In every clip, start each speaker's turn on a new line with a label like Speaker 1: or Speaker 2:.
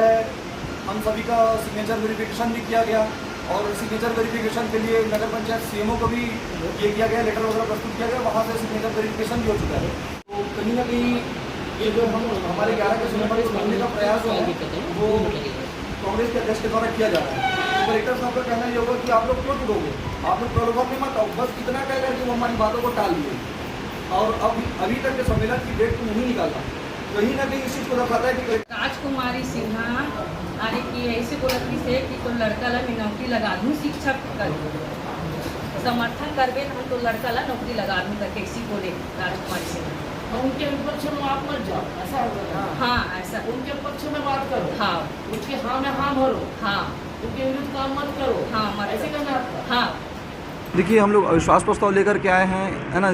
Speaker 1: है हम सभी का सिग्नेचर वेरिफिकेशन भी किया गया और सिग्नेचर वेरिफिकेशन के लिए नगर पंचायत सीएमओ को भी ये किया गया, लेटर वगैरह प्रस्तुत किया गया, वहाँ से सिग्नेचर वेरिफिकेशन भी हो चुका है। तो कहीं ना कहीं ये जो हमारे 11 के समय पर इस मामले का प्रयास है वो कांग्रेस के अध्यक्ष के द्वारा किया जा रहा है। तो कलेक्टर साहब का कहना ये होगा कि आप लोग क्यों टूटोगे, आप लोग प्रलोभन में मत आओ, बस इतना कह करके वो हमारी बातों को टाल दिए और अभी तक के सम्मेलन की डेट को नहीं निकाला। कहीं ना कहीं इस चीज़ को दर्शाता है कि
Speaker 2: राजकुमारी सिन्हा अरे कि ऐसे बोलती से कि तो लड़का ला मैं नौकरी लगा दूँ, शिक्षक कर समर्थन करबे हम तो लड़का ला नौकरी लगा दूँ करके इसी बोले राजकुमारी सिन्हा।
Speaker 3: उनके विपक्ष में आप मत जाओ, ऐसा होगा।
Speaker 2: हाँ ऐसा
Speaker 3: उनके पक्ष में बात करो,
Speaker 2: हाँ
Speaker 3: उनके हाँ में हाँ भरो,
Speaker 2: हाँ
Speaker 3: उनके विरुद्ध काम मत करो,
Speaker 2: हाँ मत
Speaker 3: ऐसे करना आपका।
Speaker 2: हाँ
Speaker 1: देखिए हम लोग अविश्वास प्रस्ताव लेकर के आए हैं, है ना।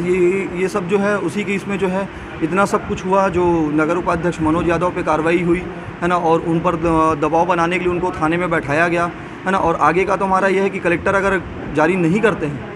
Speaker 1: ये सब जो है उसी के इसमें जो है इतना सब कुछ हुआ, जो नगर उपाध्यक्ष मनोज यादव पे कार्रवाई हुई, है ना, और उन पर दबाव बनाने के लिए उनको थाने में बैठाया गया, है ना। और आगे का तो हमारा यह है कि कलेक्टर अगर जारी नहीं करते हैं,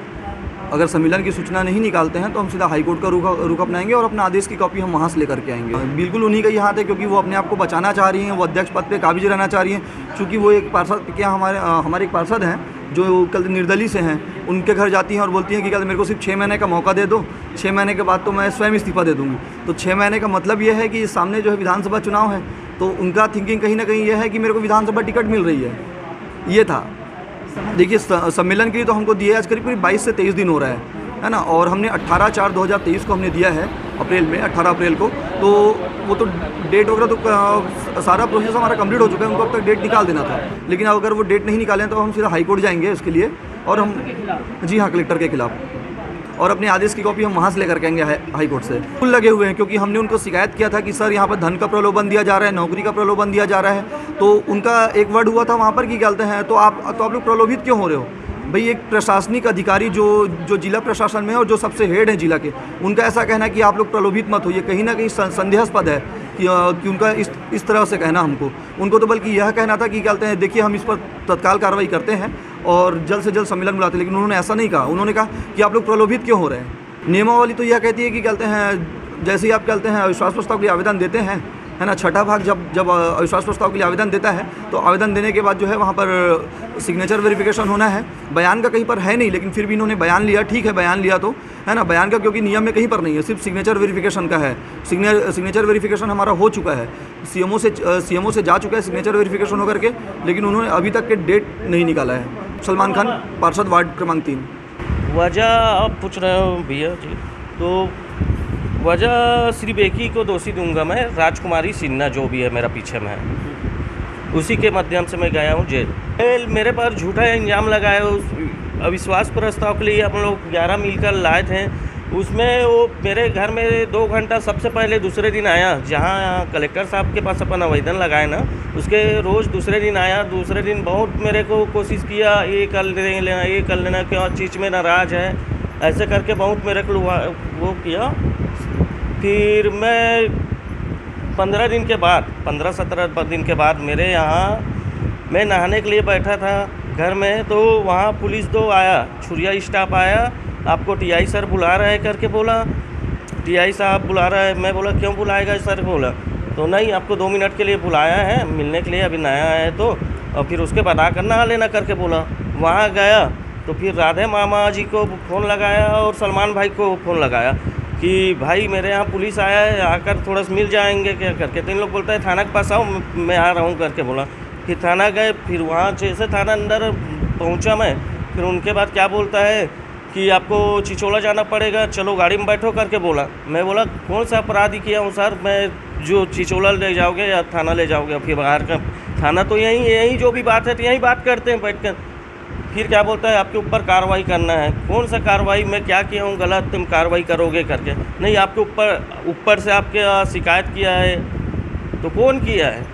Speaker 1: अगर सम्मेलन की सूचना नहीं निकालते हैं तो हम सीधा हाईकोर्ट का रुख अपनाएंगे और अपना आदेश की कॉपी हम वहाँ से लेकर के आएंगे। बिल्कुल उन्हीं का ही हाथ है, क्योंकि वो अपने आप को बचाना चाह रही हैं, वो अध्यक्ष पद पे काबिज रहना चाह रही हैं। चूँकि वो एक पार्षद क्या हमारे एक पार्षद हैं जो कल निर्दलीय से हैं, उनके घर जाती हैं और बोलती हैं कि कल मेरे को सिर्फ 6 महीने का मौका दे दो, 6 महीने के बाद तो मैं स्वयं इस्तीफा दे दूँगी। तो 6 महीने का मतलब ये है कि सामने जो है विधानसभा चुनाव है, तो उनका थिंकिंग कहीं ना कहीं ये है कि मेरे को विधानसभा टिकट मिल रही है, ये था। देखिए सम्मेलन के लिए तो हमको दिया आज करीब 22 से 23 दिन हो रहा है ना, और हमने 18/4/2023 को हमने दिया है, अप्रैल में 18 अप्रैल को। तो वो तो डेट वगैरह तो सारा प्रोसेस हमारा कंप्लीट हो चुका है, उनको अब तक डेट निकाल देना था। लेकिन अगर वो डेट नहीं निकालें तो हम सीधा हाई कोर्ट जाएंगे इसके लिए, और हम जी हाँ कलेक्टर के खिलाफ, और अपने आदेश की कॉपी हम वहाँ से लेकर के आएंगे हाई कोर्ट से। फुल लगे हुए हैं, क्योंकि हमने उनको शिकायत किया था कि सर यहाँ पर धन का प्रलोभन दिया जा रहा है, नौकरी का प्रलोभन दिया जा रहा है। तो उनका एक वर्ड हुआ था वहाँ पर कि कहते हैं तो आप लोग प्रलोभित क्यों हो रहे हो भाई। एक प्रशासनिक अधिकारी जो जिला प्रशासन में है और जो सबसे हेड है जिला के, उनका ऐसा कहना है कि आप लोग प्रलोभित मत होइए, कहीं ना कहीं संदेहास्पद है कि उनका इस तरह से कहना हमको। उनको तो बल्कि यह कहना था कि कहते हैं देखिए हम इस पर तत्काल कार्रवाई करते हैं और जल्द से जल्द सम्मेलन बुलाते हैं, लेकिन उन्होंने ऐसा नहीं कहा। उन्होंने कहा कि आप लोग प्रलोभित क्यों हो रहे हैं। नियमावली तो यह कहती है कि कहते हैं जैसे ही आप कहते हैं अविश्वास प्रस्ताव के लिए आवेदन देते हैं, है ना, छठा भाग जब अविश्वास प्रस्ताव के लिए आवेदन देता है तो आवेदन देने के बाद जो है वहाँ पर सिग्नेचर वेरिफिकेशन होना है। बयान का कहीं पर है नहीं, लेकिन फिर भी इन्होंने बयान लिया, ठीक है बयान लिया तो, है ना। बयान का क्योंकि नियम में कहीं पर नहीं है, सिर्फ सिग्नेचर वेरिफिकेशन का है। सिग्नेचर वेरिफिकेशन हमारा हो चुका है, सीएमओ से जा चुका है सिग्नेचर वेरिफिकेशन होकर के, लेकिन उन्होंने अभी तक के डेट नहीं निकाला है। सलमान खान, पार्षद वार्ड क्रमांक 3।
Speaker 4: वजह आप पूछ रहे हो भैया जी, तो वजह सिर्फ एक ही को दोषी दूंगा मैं, राजकुमारी सिन्हा जो भी है मेरा पीछे में है, उसी के माध्यम से मैं गया हूँ जेल। मेरे पर झूठा इल्ज़ाम लगाया, उस अविश्वास प्रस्ताव के लिए हम लोग 11 मिलकर लाए थे। उसमें वो मेरे घर में 2 घंटा सबसे पहले दूसरे दिन आया, जहाँ कलेक्टर साहब के पास अपन आवेदन लगाए ना, उसके रोज़ दूसरे दिन आया। दूसरे दिन बहुत मेरे को कोशिश किया, ये कर लेना, ये कर लेना, क्यों चीज़ में नाराज़ है, ऐसे करके बहुत मेरे को वो किया। फिर मैं 15 दिन के बाद, 15-17 दिन के बाद मेरे यहाँ मैं नहाने के लिए बैठा था घर में, तो वहाँ पुलिस 2 आया, छुरिया स्टाफ आया, आपको टीआई सर बुला रहा है करके बोला। टीआई साहब बुला रहा है, मैं बोला क्यों बुलाएगा सर, बोला तो नहीं आपको 2 मिनट के लिए बुलाया है मिलने के लिए, अभी नया है तो, और फिर उसके बाद आकर नहा लेना करके बोला। वहाँ गया तो फिर राधे मामा जी को फ़ोन लगाया और सलमान भाई को फ़ोन लगाया कि भाई मेरे यहाँ पुलिस आया है, आकर थोड़ा सा मिल जाएंगे क्या करके। तो इन लोग बोलता है थाना के पास आओ, मैं आ रहा हूँ करके बोला। फिर थाना गए, फिर वहाँ जैसे थाना अंदर पहुँचा मैं, फिर उनके बाद क्या बोलता है कि आपको चिचोला जाना पड़ेगा, चलो गाड़ी में बैठो करके बोला। मैं बोला कौन सा अपराधी किया हूँ सर, मैं जो चिचोला ले जाओगे या थाना ले जाओगे। फिर बाहर का थाना तो यहीं जो भी बात है तो यहीं बात करते हैं बैठ कर। फिर क्या बोलता है आपके ऊपर कार्रवाई करना है। कौन सा कार्रवाई, मैं क्या किया हूँ गलत तुम कार्रवाई करोगे करके। नहीं आपके ऊपर से आपके शिकायत किया है, तो कौन किया है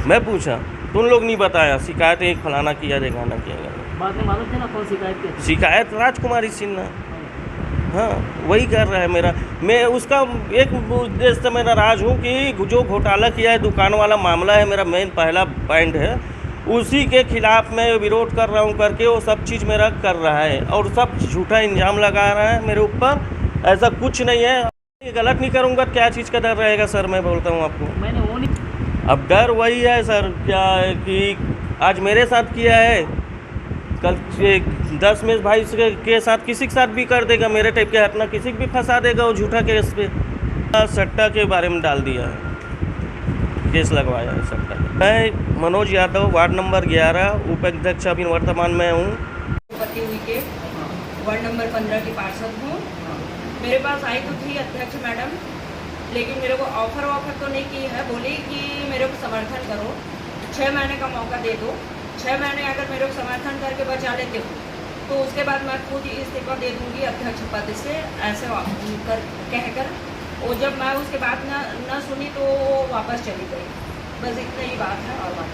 Speaker 4: मैं पूछा, तो उन लोग नहीं बताया शिकायत एक फलाना किया देखाना किया।
Speaker 3: बाद में मालूम थे ना कौन शिकायत की?
Speaker 4: शिकायत राजकुमारी सिन्हा, हाँ वही कर रहा है मेरा। मैं उसका एक उद्देश्य से मैं नाराज़ हूँ कि जो घोटाला किया है, दुकान वाला मामला है, मेरा मेन पहला पॉइंट है, उसी के खिलाफ मैं विरोध कर रहा हूँ करके वो सब चीज़ मेरा कर रहा है और सब झूठा इल्ज़ाम लगा रहा है मेरे ऊपर। ऐसा कुछ नहीं है, ये गलत नहीं करूँगा, क्या चीज़ का डर रहेगा सर, मैं बोलता हूँ आपको।
Speaker 3: मैंने वो नहीं
Speaker 4: अब डर वही है सर, क्या है कि आज मेरे साथ किया है, कल 10 में भाई के साथ किसी के साथ भी कर देगा, मेरे टाइप के हटना किसी को भी फंसा देगा वो झूठा केस पे। सट्टा के बारे में डाल दिया है, केस लगवाया है सट्टा। मैं मनोज यादव, वार्ड नंबर 11, उपाध्यक्ष अभी वर्तमान में हूँ।
Speaker 2: पति हुई के वार्ड नंबर 15 की पार्षद हूँ। मेरे पास आई तो थी अध्यक्ष मैडम, लेकिन मेरे को ऑफर तो नहीं की है। बोली कि मेरे को समर्थन करो, 6 महीने का मौका दे दो, 6 महीने अगर मेरे को समर्थन करके बचा लेते हो तो उसके बाद मैं खुद ही इस्तीफा दे दूँगी अध्यक्ष पद से, ऐसे कहकर। और जब मैं उसके बाद न सुनी तो वो वापस चली गई। बस इतना ही बात है और बात